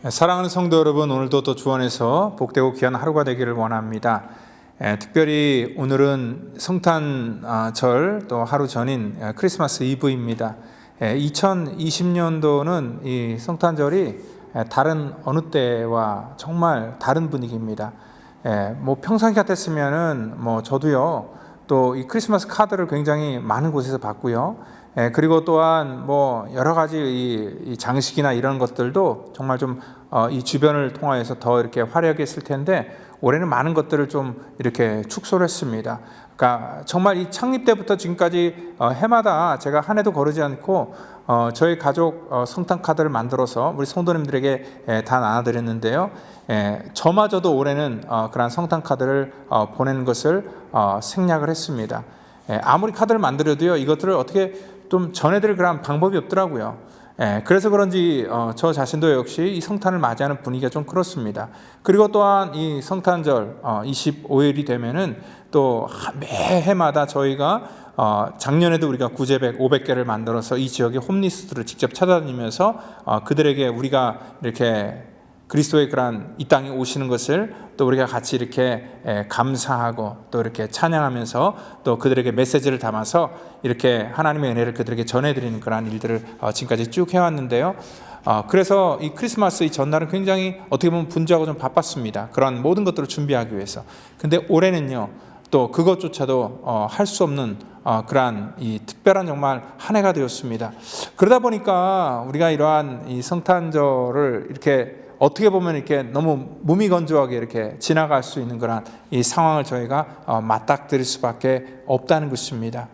사랑하는 성도 여러분, 오늘도 또 주 안에서 복되고 귀한 하루가 되기를 원합니다. 특별히 오늘은 성탄절 또 하루 전인 크리스마스 이브입니다. 2020년도는 이 성탄절이 다른 어느 때와 정말 다른 분위기입니다. 뭐 평상 같았으면은 저도요 또 이 크리스마스 카드를 굉장히 많은 곳에서 받고요. 그리고 또한 여러 가지 이 장식이나 이런 것들도 정말 좀 이 주변을 통하여서 더 이렇게 화려하게 했을 텐데, 올해는 많은 것들을 좀 이렇게 축소를 했습니다. 그러니까 정말 이 창립 때부터 지금까지 해마다 제가 한 해도 거르지 않고 저희 가족 성탄 카드를 만들어서 우리 성도님들에게 다 나눠드렸는데요. 저마저도 올해는 그러한 성탄 카드를 보내는 것을 생략을 했습니다. 아무리 카드를 만들어도요, 이것들을 어떻게 좀 전해드릴 그런 방법이 없더라고요. 그래서 그런지 저 자신도 역시 이 성탄을 맞이하는 분위기가 좀 그렇습니다. 그리고 또한 이 성탄절 25일이 되면은 또 매해마다 저희가 작년에도 우리가 구제백 500개를 만들어서 이 지역의 홈리스트를 직접 찾아다니면서 그들에게 우리가 이렇게 그리스도의 그런 이 땅에 오시는 것을 또 우리가 같이 이렇게 감사하고 또 이렇게 찬양하면서 또 그들에게 메시지를 담아서 이렇게 하나님의 은혜를 그들에게 전해드리는 그런 일들을 지금까지 쭉 해왔는데요. 그래서 이 크리스마스 이 전날은 굉장히 어떻게 보면 분주하고 좀 바빴습니다. 그런 모든 것들을 준비하기 위해서. 근데 올해는요, 또 그것조차도 할 수 없는 그러한 이 특별한 정말 한 해가 되었습니다. 그러다 보니까 우리가 이러한 이 성탄절을 이렇게 어떻게 보면 이렇게 너무 무미건조하게 이렇게 지나갈 수 있는 그런 이 상황을 저희가 맞닥뜨릴 수밖에 없다는 것입니다.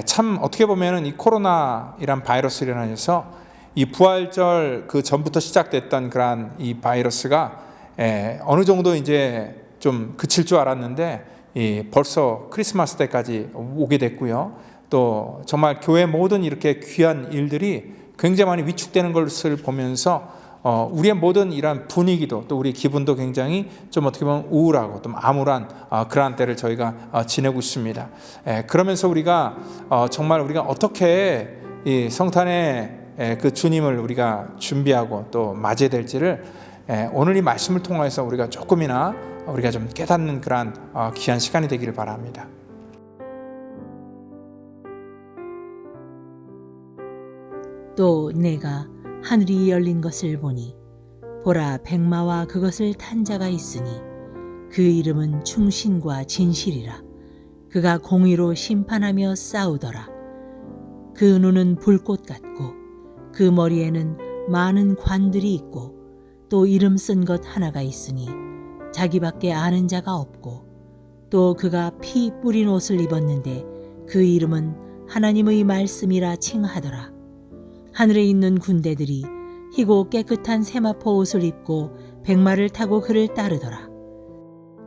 참 어떻게 보면은 이 코로나이란 바이러스로 인해서 이 부활절 그 전부터 시작됐던 그런 이 바이러스가 어느 정도 이제 좀 그칠 줄 알았는데 벌써 크리스마스 때까지 오게 됐고요. 또 정말 교회 모든 이렇게 귀한 일들이 굉장히 많이 위축되는 것을 보면서 우리의 모든 이런 분위기도 또 우리 기분도 굉장히 좀 어떻게 보면 우울하고 좀 암울한 그러한 때를 저희가 지내고 있습니다. 그러면서 우리가 정말 우리가 어떻게 이 성탄의 그 주님을 우리가 준비하고 또 맞이해야 될지를 오늘 이 말씀을 통해서 우리가 조금이나 우리가 좀 깨닫는 그러한 귀한 시간이 되기를 바랍니다. 또 내가 하늘이 열린 것을 보니 보라, 백마와 그것을 탄 자가 있으니 그 이름은 충신과 진실이라. 그가 공의로 심판하며 싸우더라. 그 눈은 불꽃 같고 그 머리에는 많은 관들이 있고 또 이름 쓴 것 하나가 있으니 자기밖에 아는 자가 없고, 또 그가 피 뿌린 옷을 입었는데 그 이름은 하나님의 말씀이라 칭하더라. 하늘에 있는 군대들이 희고 깨끗한 세마포 옷을 입고 백마를 타고 그를 따르더라.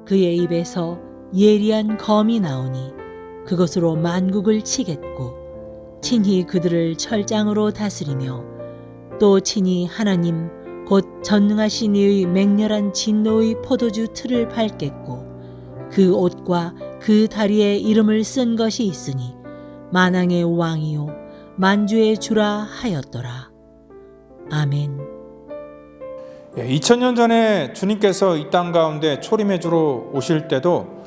그의 입에서 예리한 검이 나오니 그것으로 만국을 치겠고 친히 그들을 철장으로 다스리며 또 친히 하나님 곧 전능하신 이의 맹렬한 진노의 포도주 틀을 밟겠고 그 옷과 그 다리에 이름을 쓴 것이 있으니 만왕의 왕이요 만주의 주라 하였더라. 아멘. 2000년 전에 주님께서 이 땅 가운데 초림의 주로 오실 때도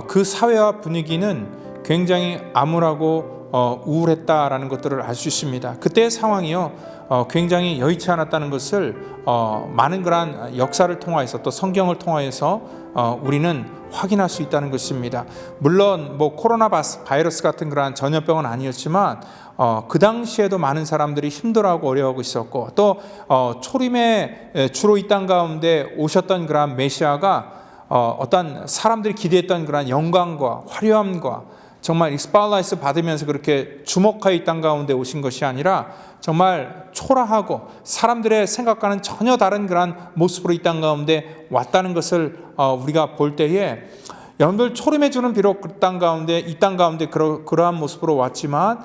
그 사회와 분위기는 굉장히 암울하고 우울했다라는 것들을 알 수 있습니다. 그때의 상황이요 굉장히 여의치 않았다는 것을 많은 그러한 역사를 통하여서 또 성경을 통하여서 우리는 확인할 수 있다는 것입니다. 물론 코로나 바이러스 같은 그러한 전염병은 아니었지만 그 당시에도 많은 사람들이 힘들어하고 어려워하고 있었고, 또 초림에 주로 이 땅 가운데 오셨던 그러한 메시아가 어떤 사람들이 기대했던 그러한 영광과 화려함과 정말 이 스팟라이트 받으면서 그렇게 주목하여 이 땅 가운데 오신 것이 아니라 정말 초라하고 사람들의 생각과는 전혀 다른 그러한 모습으로 이 땅 가운데 왔다는 것을 우리가 볼 때에, 여러분들 초림의 주는 비록 그 땅 가운데 이 땅 가운데 그러한 모습으로 왔지만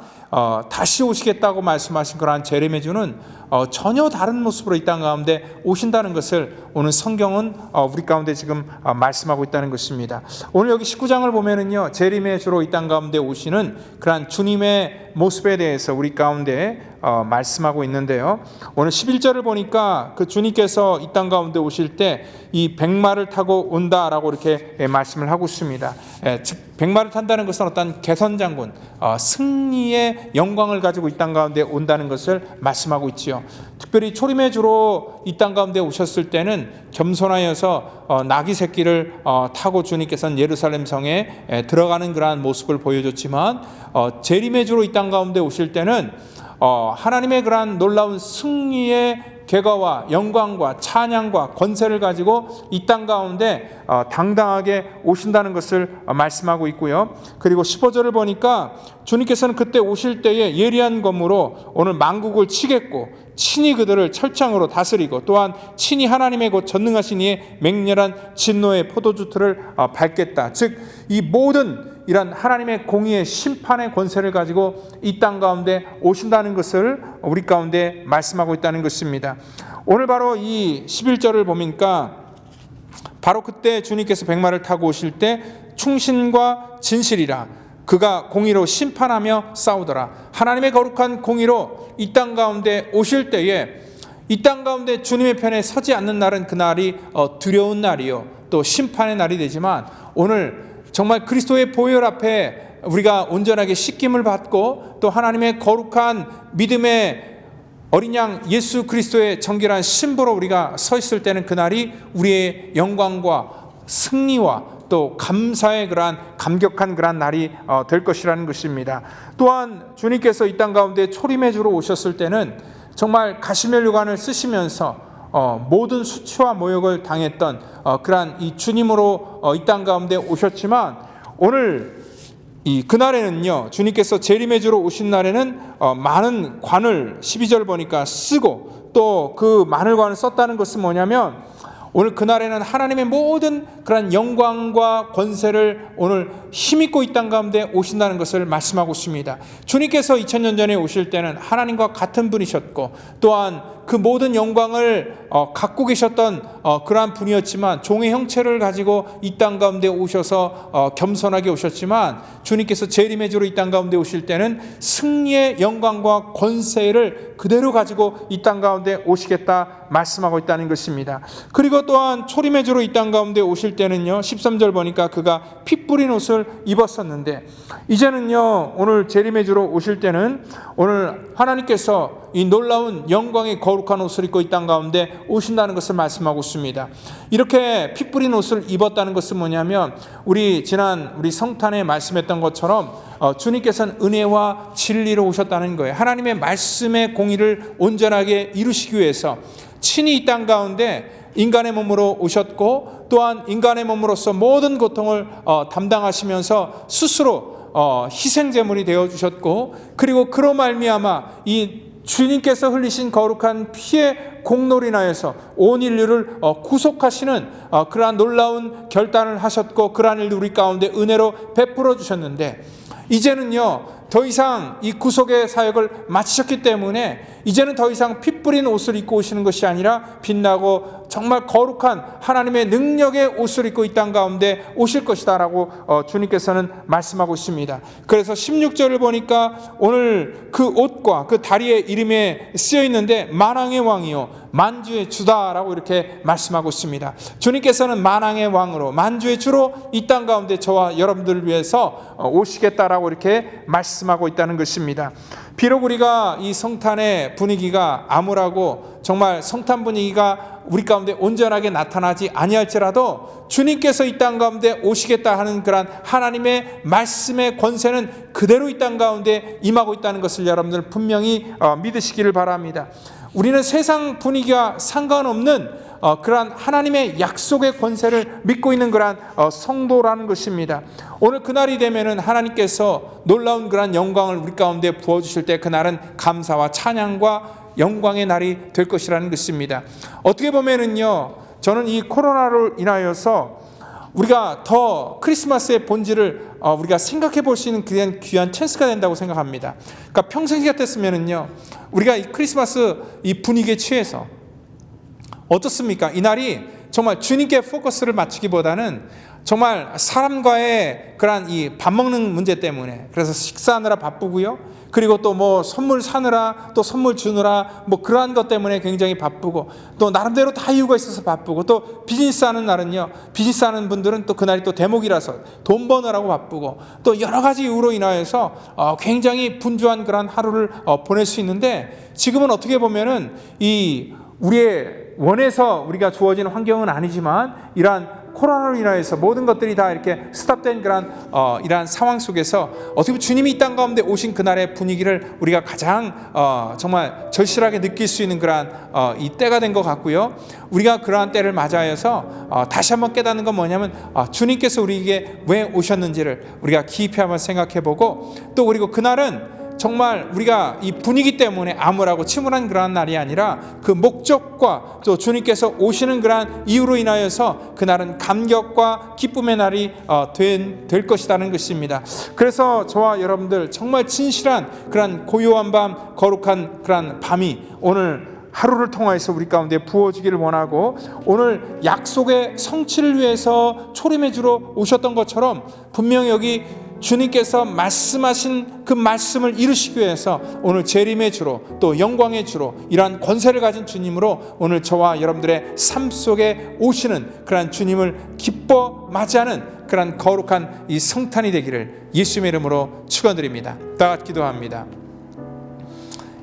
다시 오시겠다고 말씀하신 그러한 제레미야주는 전혀 다른 모습으로 이 땅 가운데 오신다는 것을 오늘 성경은 우리 가운데 지금 말씀하고 있다는 것입니다. 오늘 여기 19장을 보면은요, 제레미야주로 이 땅 가운데 오시는 그러한 주님의 모습에 대해서 우리 가운데 말씀하고 있는데요. 오늘 11절을 보니까 그 주님께서 이 땅 가운데 오실 때 이 백마를 타고 온다라고 이렇게 말씀을 하고 있습니다. 즉 백마를 탄다는 것은 어떤 개선장군, 승리의 영광을 가지고 이 땅 가운데 온다는 것을 말씀하고 있지요. 특별히 초림의 주로 이 땅 가운데 오셨을 때는 겸손하여서 나귀 새끼를 타고 주님께서는 예루살렘 성에 들어가는 그러한 모습을 보여줬지만, 재림의 주로 이 땅 가운데 오실 때는 하나님의 그러한 놀라운 승리의 계가와 영광과 찬양과 권세를 가지고 이 땅 가운데 당당하게 오신다는 것을 말씀하고 있고요. 그리고 15절을 보니까 주님께서는 그때 오실 때에 예리한 검으로 오늘 만국을 치겠고 친히 그들을 철창으로 다스리고 또한 친히 하나님의 곧 전능하신 이의 맹렬한 진노의 포도주틀을 밟겠다. 즉 이 모든 이런 하나님의 공의의 심판의 권세를 가지고 이 땅 가운데 오신다는 것을 우리 가운데 말씀하고 있다는 것입니다. 오늘 바로 이 11절을 보니까 바로 그때 주님께서 백마를 타고 오실 때 충신과 진실이라 그가 공의로 심판하며 싸우더라. 하나님의 거룩한 공의로 이 땅 가운데 오실 때에 이 땅 가운데 주님의 편에 서지 않는 날은 그날이 두려운 날이요 또 심판의 날이 되지만, 오늘 정말 그리스도의 보혈 앞에 우리가 온전하게 씻김을 받고 또 하나님의 거룩한 믿음의 어린 양 예수 그리스도의 정결한 신부로 우리가 서 있을 때는 그날이 우리의 영광과 승리와 또 감사의 그러한 감격한 그러한 날이 될 것이라는 것입니다. 또한 주님께서 이 땅 가운데 초림의 주로 오셨을 때는 정말 가시멜 유관을 쓰시면서 모든 수치와 모욕을 당했던 그러한 이 주님으로 이 땅 가운데 오셨지만, 오늘 이 그날에는요, 주님께서 재림의 주로 오신 날에는 많은 관을 12절 보니까 쓰고 또 그 많은 관을 썼다는 것은 뭐냐면, 오늘 그날에는 하나님의 모든 그런 영광과 권세를 오늘 힘입고 이 땅 가운데 오신다는 것을 말씀하고 있습니다. 주님께서 2000년 전에 오실 때는 하나님과 같은 분이셨고 또한 그 모든 영광을 갖고 계셨던 그러한 분이었지만, 종의 형체를 가지고 이 땅 가운데 오셔서 겸손하게 오셨지만, 주님께서 재림의 주로 이 땅 가운데 오실 때는 승리의 영광과 권세를 그대로 가지고 이 땅 가운데 오시겠다 말씀하고 있다는 것입니다. 그리고 또한 초림의 주로 이 땅 가운데 오실 때는요, 13절 보니까 그가 피 뿌린 옷을 입었었는데, 이제는요 오늘 재림의 주로 오실 때는 오늘 하나님께서 이 놀라운 영광의 거룩한 옷을 입고 이 땅 가운데 오신다는 것을 말씀하고 있습니다. 이렇게 피 뿌린 옷을 입었다는 것은 뭐냐면, 우리 성탄에 말씀했던 것처럼 주님께서는 은혜와 진리로 오셨다는 거예요. 하나님의 말씀의 공의를 온전하게 이루시기 위해서 친히 이 땅 가운데 인간의 몸으로 오셨고, 또한 인간의 몸으로서 모든 고통을 담당하시면서 스스로 희생제물이 되어주셨고, 그리고 그로 말미암아 이 주님께서 흘리신 거룩한 피의 공로로 인하여서 온 인류를 구속하시는 그러한 놀라운 결단을 하셨고, 그러한 일도 우리 가운데 은혜로 베풀어 주셨는데, 이제는요 더 이상 이 구속의 사역을 마치셨기 때문에 이제는 더 이상 피 뿌린 옷을 입고 오시는 것이 아니라 빛나고 정말 거룩한 하나님의 능력의 옷을 입고 이 땅 가운데 오실 것이다 라고 주님께서는 말씀하고 있습니다. 그래서 16절을 보니까 오늘 그 옷과 그 다리에 이름에 쓰여 있는데 만왕의 왕이요 만주의 주다라고 이렇게 말씀하고 있습니다. 주님께서는 만왕의 왕으로 만주의 주로 이 땅 가운데 저와 여러분들을 위해서 오시겠다라고 이렇게 말씀하고 있다는 것입니다. 비록 우리가 이 성탄의 분위기가 암울하고 정말 성탄 분위기가 우리 가운데 온전하게 나타나지 아니할지라도 주님께서 이 땅 가운데 오시겠다 하는 그런 하나님의 말씀의 권세는 그대로 이 땅 가운데 임하고 있다는 것을 여러분들 분명히 믿으시기를 바랍니다. 우리는 세상 분위기와 상관없는 그러한 하나님의 약속의 권세를 믿고 있는 그러한 성도라는 것입니다. 오늘 그날이 되면은 하나님께서 놀라운 그러한 영광을 우리 가운데 부어주실 때 그날은 감사와 찬양과 영광의 날이 될 것이라는 것입니다. 어떻게 보면은요, 저는 이 코로나로 인하여서 우리가 더 크리스마스의 본질을 우리가 생각해 볼 수 있는 귀한 찬스가 된다고 생각합니다. 그러니까 평상시 같았으면은요, 우리가 이 크리스마스 이 분위기에 취해서 어떻습니까? 이날이 정말 주님께 포커스를 맞추기보다는 정말 사람과의 그런 이 밥 먹는 문제 때문에, 그래서 식사하느라 바쁘고요. 그리고 또 뭐 선물 사느라, 또 선물 주느라, 뭐 그러한 것 때문에 굉장히 바쁘고, 또 나름대로 다 이유가 있어서 바쁘고, 또 비즈니스 하는 날은요, 비즈니스 하는 분들은 또 그날이 또 대목이라서 돈 버느라고 바쁘고, 또 여러 가지 이유로 인하여서 굉장히 분주한 그런 하루를 보낼 수 있는데, 지금은 어떻게 보면은 이 우리의 원해서 우리가 주어진 환경은 아니지만, 이러한 코로나로 인하여서 모든 것들이 다 이렇게 스탑된 그런 이러한 상황 속에서 어떻게 보면 주님이 이 땅 가운데 오신 그날의 분위기를 우리가 가장 정말 절실하게 느낄 수 있는 그러한 이 때가 된 것 같고요. 우리가 그러한 때를 맞이하여서 다시 한번 깨닫는 건 뭐냐면, 주님께서 우리에게 왜 오셨는지를 우리가 깊이 한번 생각해보고, 또 그리고 그날은 정말 우리가 이 분위기 때문에 암울하고 침울한 그러한 날이 아니라 그 목적과 또 주님께서 오시는 그러한 이유로 인하여서 그날은 감격과 기쁨의 날이 될 것이라는 것입니다. 그래서 저와 여러분들 정말 진실한 그러한 고요한 밤, 거룩한 그러한 밤이 오늘 하루를 통해서 우리 가운데 부어지기를 원하고, 오늘 약속의 성취를 위해서 초림해 주러 오셨던 것처럼 분명히 여기 주님께서 말씀하신 그 말씀을 이루시기 위해서 오늘 재림의 주로, 또 영광의 주로, 이러한 권세를 가진 주님으로 오늘 저와 여러분들의 삶 속에 오시는 그러한 주님을 기뻐 맞이하는 그러한 거룩한 이 성탄이 되기를 예수님의 이름으로 축원드립니다. 다 같이 기도합니다.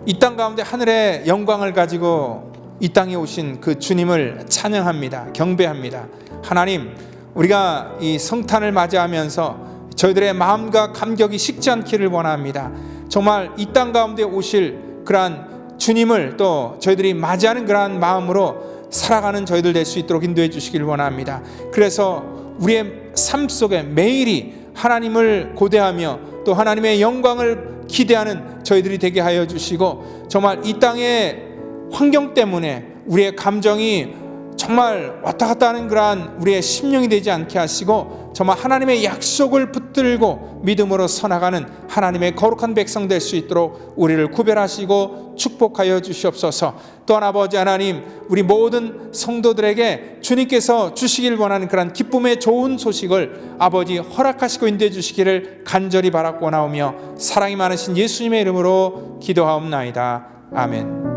이 땅 가운데 하늘의 영광을 가지고 이 땅에 오신 그 주님을 찬양합니다. 경배합니다. 하나님, 우리가 이 성탄을 맞이하면서 저희들의 마음과 감격이 식지 않기를 원합니다. 정말 이 땅 가운데 오실 그러한 주님을 또 저희들이 맞이하는 그러한 마음으로 살아가는 저희들 될 수 있도록 인도해 주시기를 원합니다. 그래서 우리의 삶 속에 매일이 하나님을 고대하며 또 하나님의 영광을 기대하는 저희들이 되게 하여 주시고, 정말 이 땅의 환경 때문에 우리의 감정이 정말 왔다 갔다 하는 그러한 우리의 심령이 되지 않게 하시고, 정말 하나님의 약속을 붙들고 믿음으로 서나가는 하나님의 거룩한 백성 될 수 있도록 우리를 구별하시고 축복하여 주시옵소서. 또한 아버지 하나님, 우리 모든 성도들에게 주님께서 주시길 원하는 그런 기쁨의 좋은 소식을 아버지 허락하시고 인도해 주시기를 간절히 바라고 나오며 사랑이 많으신 예수님의 이름으로 기도하옵나이다. 아멘.